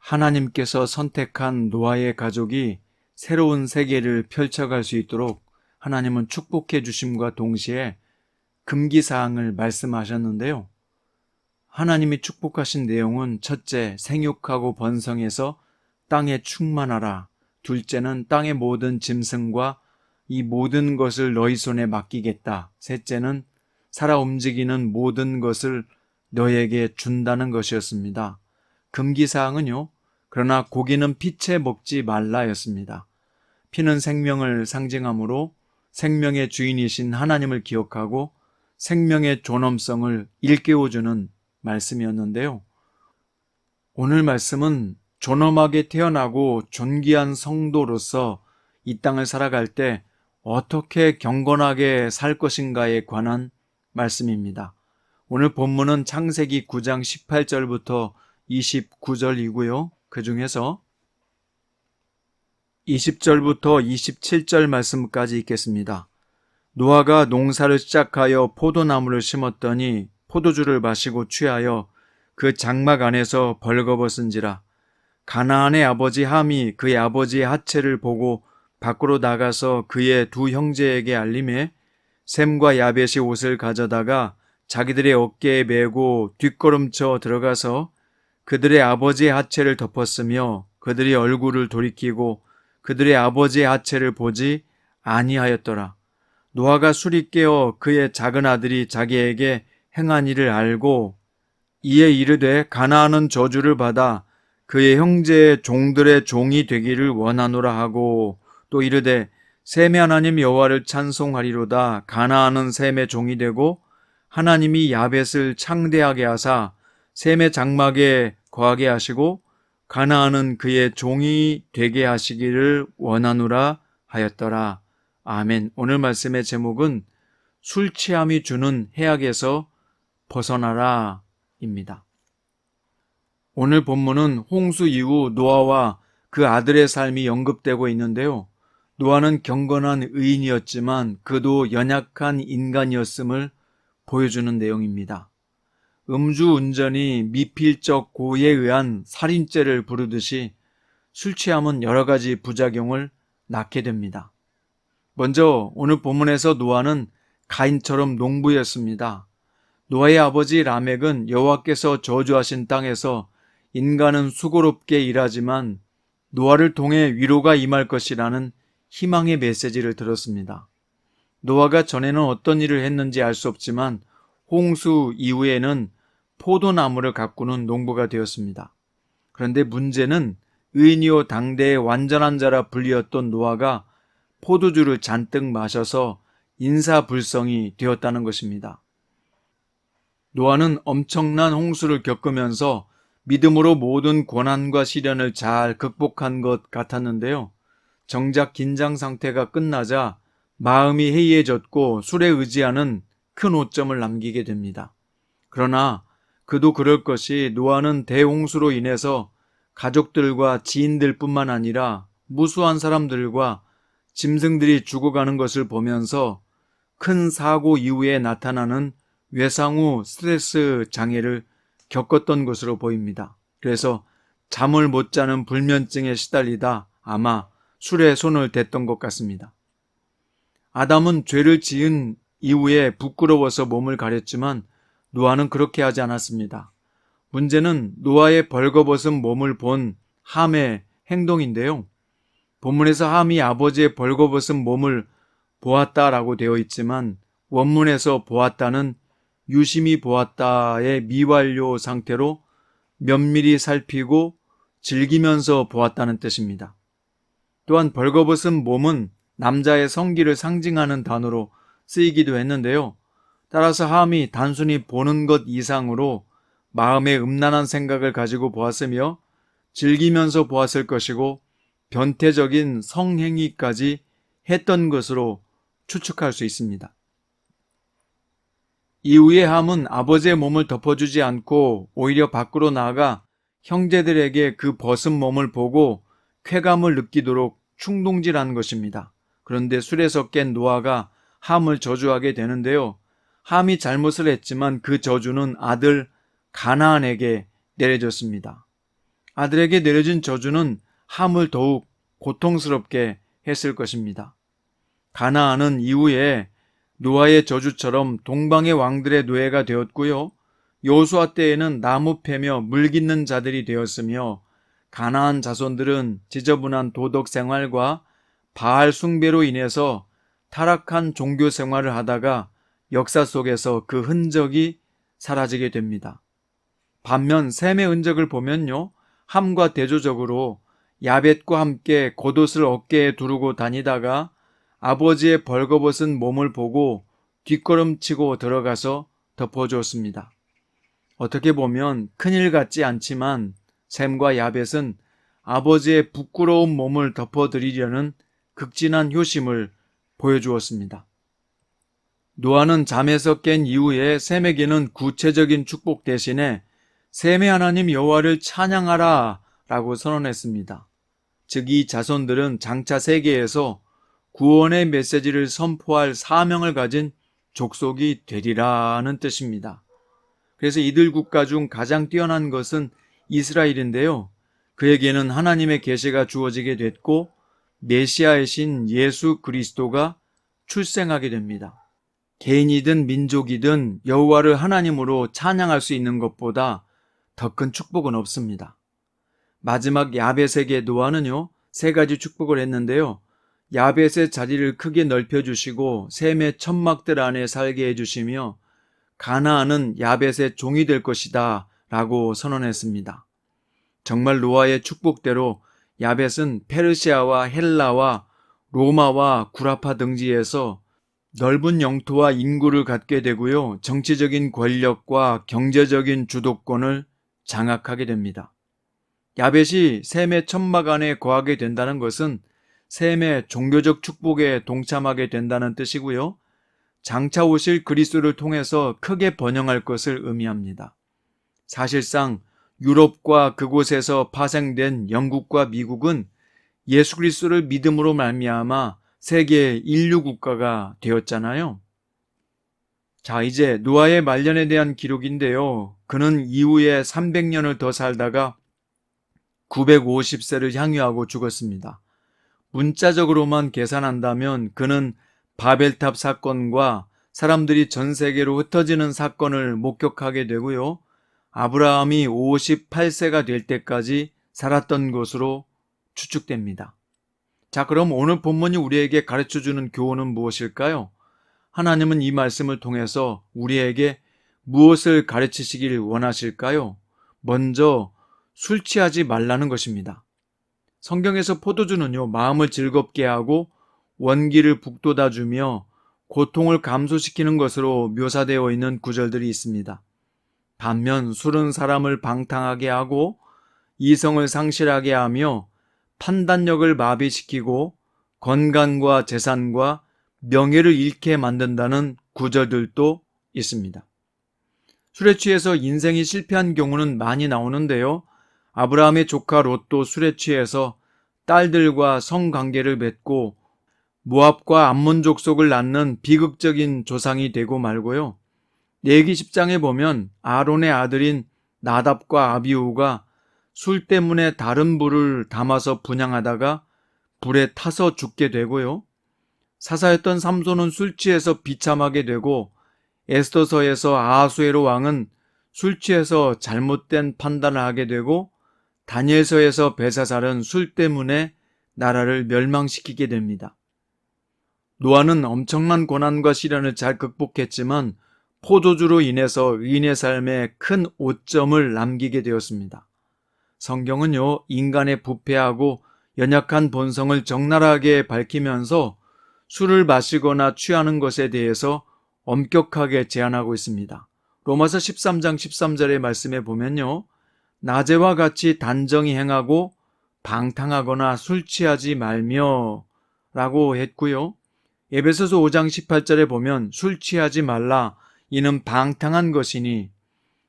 하나님께서 선택한 노아의 가족이 새로운 세계를 펼쳐갈 수 있도록 하나님은 축복해 주심과 동시에 금기사항을 말씀하셨는데요. 하나님이 축복하신 내용은 첫째, 생육하고 번성해서 땅에 충만하라. 둘째는 땅의 모든 짐승과 이 모든 것을 너희 손에 맡기겠다. 셋째는 살아 움직이는 모든 것을 너에게 준다는 것이었습니다. 금기사항은요, 그러나 고기는 피채 먹지 말라였습니다. 피는 생명을 상징하므로 생명의 주인이신 하나님을 기억하고 생명의 존엄성을 일깨워주는 말씀이었는데요. 오늘 말씀은 존엄하게 태어나고 존귀한 성도로서 이 땅을 살아갈 때 어떻게 경건하게 살 것인가에 관한 말씀입니다. 오늘 본문은 창세기 9장 18절부터 29절이고요. 그 중에서 20절부터 27절 말씀까지 읽겠습니다. 노아가 농사를 시작하여 포도나무를 심었더니 포도주를 마시고 취하여 그 장막 안에서 벌거벗은지라. 가나안의 아버지 함이 그의 아버지의 하체를 보고 밖으로 나가서 그의 두 형제에게 알림해 셈과 야벳이 옷을 가져다가 자기들의 어깨에 메고 뒷걸음쳐 들어가서 그들의 아버지의 하체를 덮었으며 그들이 얼굴을 돌이키고 그들의 아버지의 하체를 보지 아니하였더라. 노아가 술이 깨어 그의 작은 아들이 자기에게 행한 일을 알고 이에 이르되 가나안은 저주를 받아 그의 형제의 종들의 종이 되기를 원하노라 하고 또 이르되 셈의 하나님 여호와를 찬송하리로다. 가나안은 셈의 종이 되고 하나님이 야벳을 창대하게 하사 셈의 장막에 거하게 하시고 가나안은 그의 종이 되게 하시기를 원하노라 하였더라. 아멘. 오늘 말씀의 제목은 술 취함이 주는 해악에서 벗어나라 입니다. 오늘 본문은 홍수 이후 노아와 그 아들의 삶이 언급되고 있는데요. 노아는 경건한 의인이었지만 그도 연약한 인간이었음을 보여주는 내용입니다. 음주운전이 미필적 고의에 의한 살인죄를 부르듯이 술 취함은 여러 가지 부작용을 낳게 됩니다. 먼저 오늘 본문에서 노아는 가인처럼 농부였습니다. 노아의 아버지 라멕은 여호와께서 저주하신 땅에서 인간은 수고롭게 일하지만 노아를 통해 위로가 임할 것이라는 희망의 메시지를 들었습니다. 노아가 전에는 어떤 일을 했는지 알 수 없지만 홍수 이후에는 포도나무를 가꾸는 농부가 되었습니다. 그런데 문제는 의인이요 당대의 완전한 자라 불리었던 노아가 포도주를 잔뜩 마셔서 인사불성이 되었다는 것입니다. 노아는 엄청난 홍수를 겪으면서 믿음으로 모든 고난과 시련을 잘 극복한 것 같았는데요. 정작 긴장 상태가 끝나자 마음이 해이해졌고 술에 의지하는 큰 오점을 남기게 됩니다. 그러나 그도 그럴 것이 노아는 대홍수로 인해서 가족들과 지인들뿐만 아니라 무수한 사람들과 짐승들이 죽어가는 것을 보면서 큰 사고 이후에 나타나는 외상 후 스트레스 장애를 겪었던 것으로 보입니다. 그래서 잠을 못 자는 불면증에 시달리다 아마 술에 손을 댔던 것 같습니다. 아담은 죄를 지은 이후에 부끄러워서 몸을 가렸지만 노아는 그렇게 하지 않았습니다. 문제는 노아의 벌거벗은 몸을 본 함의 행동인데요. 본문에서 함이 아버지의 벌거벗은 몸을 보았다라고 되어 있지만 원문에서 보았다는 유심히 보았다의 미완료 상태로 면밀히 살피고 즐기면서 보았다는 뜻입니다. 또한 벌거벗은 몸은 남자의 성기를 상징하는 단어로 쓰이기도 했는데요. 따라서 함이 단순히 보는 것 이상으로 마음에 음란한 생각을 가지고 보았으며 즐기면서 보았을 것이고 변태적인 성행위까지 했던 것으로 추측할 수 있습니다. 이후에 함은 아버지의 몸을 덮어주지 않고 오히려 밖으로 나아가 형제들에게 그 벗은 몸을 보고 쾌감을 느끼도록 충동질한 것입니다. 그런데 술에서 깬 노아가 함을 저주하게 되는데요. 함이 잘못을 했지만 그 저주는 아들 가나안에게 내려졌습니다. 아들에게 내려진 저주는 함을 더욱 고통스럽게 했을 것입니다. 가나안은 이후에 노아의 저주처럼 동방의 왕들의 노예가 되었고요. 여호수아 때에는 나무 패며 물 깃는 자들이 되었으며 가나안 자손들은 지저분한 도덕 생활과 바알 숭배로 인해서 타락한 종교 생활을 하다가 역사 속에서 그 흔적이 사라지게 됩니다. 반면 셈의 흔적을 보면요, 함과 대조적으로 야벳과 함께 겉옷을 어깨에 두르고 다니다가 아버지의 벌거벗은 몸을 보고 뒷걸음치고 들어가서 덮어주었습니다. 어떻게 보면 큰일 같지 않지만 셈과 야벳은 아버지의 부끄러운 몸을 덮어드리려는 극진한 효심을 보여주었습니다. 노아는 잠에서 깬 이후에 셈에게는 구체적인 축복 대신에 셈의 하나님 여호와를 찬양하라 라고 선언했습니다. 즉 이 자손들은 장차 세계에서 구원의 메시지를 선포할 사명을 가진 족속이 되리라는 뜻입니다. 그래서 이들 국가 중 가장 뛰어난 것은 이스라엘인데요. 그에게는 하나님의 계시가 주어지게 됐고 메시아이신 예수 그리스도가 출생하게 됩니다. 개인이든 민족이든 여호와를 하나님으로 찬양할 수 있는 것보다 더 큰 축복은 없습니다. 마지막 야벳에게 노아는요, 3가지 축복을 했는데요. 야벳의 자리를 크게 넓혀주시고 셈의 천막들 안에 살게 해주시며 가나안은 야벳의 종이 될 것이다 라고 선언했습니다. 정말 노아의 축복대로 야벳은 페르시아와 헬라와 로마와 구라파 등지에서 넓은 영토와 인구를 갖게 되고요. 정치적인 권력과 경제적인 주도권을 장악하게 됩니다. 야벳이 셈의 천막 안에 거하게 된다는 것은 셈의 종교적 축복에 동참하게 된다는 뜻이고요. 장차 오실 그리스도를 통해서 크게 번영할 것을 의미합니다. 사실상 유럽과 그곳에서 파생된 영국과 미국은 예수 그리스도를 믿음으로 말미암아 세계 인류 국가가 되었잖아요. 자, 이제 노아의 말년에 대한 기록인데요. 그는 이후에 300년을 더 살다가 950세를 향유하고 죽었습니다. 문자적으로만 계산한다면 그는 바벨탑 사건과 사람들이 전 세계로 흩어지는 사건을 목격하게 되고요. 아브라함이 58세가 될 때까지 살았던 것으로 추측됩니다. 자, 그럼 오늘 본문이 우리에게 가르쳐주는 교훈은 무엇일까요? 하나님은 이 말씀을 통해서 우리에게 무엇을 가르치시길 원하실까요? 먼저 술 취하지 말라는 것입니다. 성경에서 포도주는요, 마음을 즐겁게 하고 원기를 북돋아주며 고통을 감소시키는 것으로 묘사되어 있는 구절들이 있습니다. 반면 술은 사람을 방탕하게 하고 이성을 상실하게 하며 판단력을 마비시키고 건강과 재산과 명예를 잃게 만든다는 구절들도 있습니다. 술에 취해서 인생이 실패한 경우는 많이 나오는데요. 아브라함의 조카 롯도 술에 취해서 딸들과 성관계를 맺고 모압과 암몬 족속을 낳는 비극적인 조상이 되고 말고요. 레위기 10장에 보면 아론의 아들인 나답과 아비후가 술 때문에 다른 불을 담아서 분향하다가 불에 타서 죽게 되고요. 사사였던 삼손은 술 취해서 비참하게 되고 에스더서에서 아하수에로 왕은 술 취해서 잘못된 판단을 하게 되고 다니엘서에서 벨사살은 술 때문에 나라를 멸망시키게 됩니다. 노아는 엄청난 고난과 시련을 잘 극복했지만 포도주로 인해서 의인의 삶에 큰 오점을 남기게 되었습니다. 성경은요, 인간의 부패하고 연약한 본성을 적나라하게 밝히면서 술을 마시거나 취하는 것에 대해서 엄격하게 제한하고 있습니다. 로마서 13장 13절의 말씀에 보면요, 낮에와 같이 단정히 행하고 방탕하거나 술 취하지 말며 라고 했고요. 에베소서 5장 18절에 보면 술 취하지 말라, 이는 방탕한 것이니,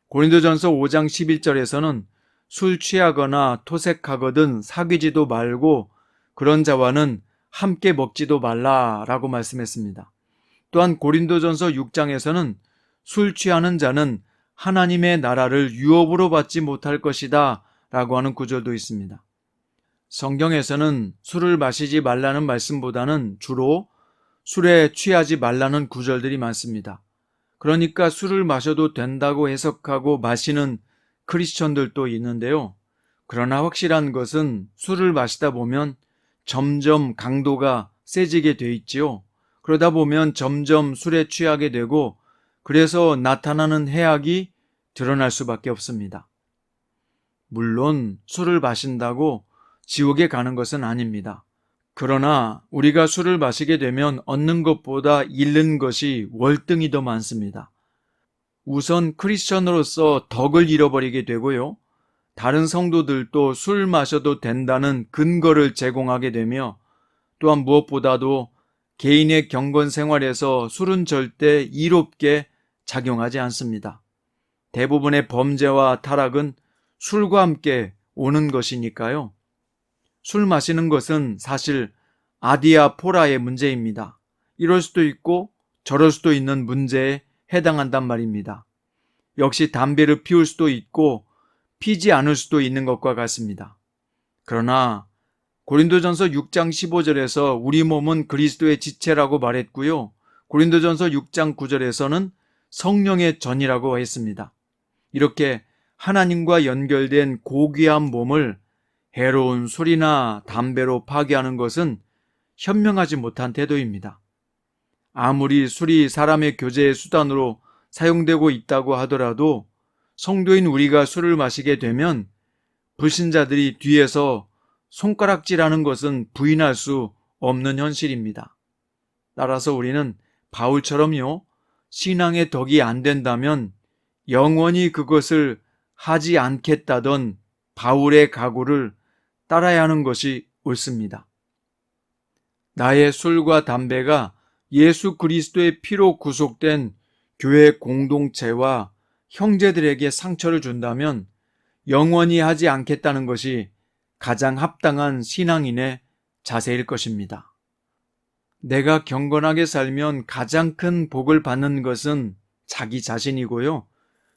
고린도전서 5장 11절에서는 술 취하거나 토색하거든 사귀지도 말고 그런 자와는 함께 먹지도 말라라고 말씀했습니다. 또한 고린도전서 6장에서는 술 취하는 자는 하나님의 나라를 유업으로 받지 못할 것이다 라고 하는 구절도 있습니다. 성경에서는 술을 마시지 말라는 말씀보다는 주로 술에 취하지 말라는 구절들이 많습니다. 그러니까 술을 마셔도 된다고 해석하고 마시는 크리스천들도 있는데요. 그러나 확실한 것은 술을 마시다 보면 점점 강도가 세지게 돼 있지요. 그러다 보면 점점 술에 취하게 되고 그래서 나타나는 해악이 드러날 수밖에 없습니다. 물론 술을 마신다고 지옥에 가는 것은 아닙니다. 그러나 우리가 술을 마시게 되면 얻는 것보다 잃는 것이 월등히 더 많습니다. 우선 크리스천으로서 덕을 잃어버리게 되고요. 다른 성도들도 술 마셔도 된다는 근거를 제공하게 되며 또한 무엇보다도 개인의 경건 생활에서 술은 절대 이롭게 작용하지 않습니다. 대부분의 범죄와 타락은 술과 함께 오는 것이니까요. 술 마시는 것은 사실 아디아포라의 문제입니다. 이럴 수도 있고 저럴 수도 있는 문제에 해당한단 말입니다. 역시 담배를 피울 수도 있고 피지 않을 수도 있는 것과 같습니다. 그러나 고린도전서 6장 15절에서 우리 몸은 그리스도의 지체라고 말했고요. 고린도전서 6장 9절에서는 성령의 전이라고 했습니다. 이렇게 하나님과 연결된 고귀한 몸을 해로운 술이나 담배로 파괴하는 것은 현명하지 못한 태도입니다. 아무리 술이 사람의 교제의 수단으로 사용되고 있다고 하더라도 성도인 우리가 술을 마시게 되면 불신자들이 뒤에서 손가락질하는 것은 부인할 수 없는 현실입니다. 따라서 우리는 바울처럼요, 신앙의 덕이 안 된다면 영원히 그것을 하지 않겠다던 바울의 각오를 따라야 하는 것이 옳습니다. 나의 술과 담배가 예수 그리스도의 피로 구속된 교회 공동체와 형제들에게 상처를 준다면 영원히 하지 않겠다는 것이 가장 합당한 신앙인의 자세일 것입니다. 내가 경건하게 살면 가장 큰 복을 받는 것은 자기 자신이고요.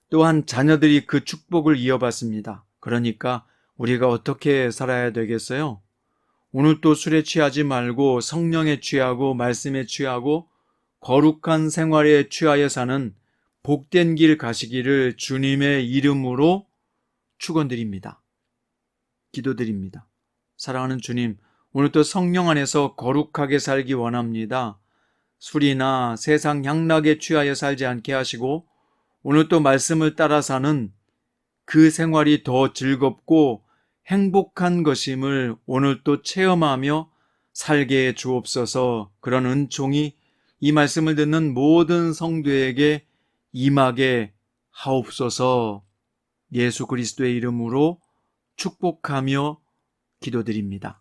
또한 자녀들이 그 축복을 이어받습니다. 그러니까 우리가 어떻게 살아야 되겠어요? 오늘 또 술에 취하지 말고 성령에 취하고 말씀에 취하고 거룩한 생활에 취하여 사는 복된 길 가시기를 주님의 이름으로 축원드립니다. 기도드립니다. 사랑하는 주님, 오늘 또 성령 안에서 거룩하게 살기 원합니다. 술이나 세상 향락에 취하여 살지 않게 하시고 오늘 또 말씀을 따라 사는 그 생활이 더 즐겁고 행복한 것임을 오늘 또 체험하며 살게 해 주옵소서. 그런 은총이 이 말씀을 듣는 모든 성도에게 임하게 하옵소서. 예수 그리스도의 이름으로 축복하며 기도드립니다.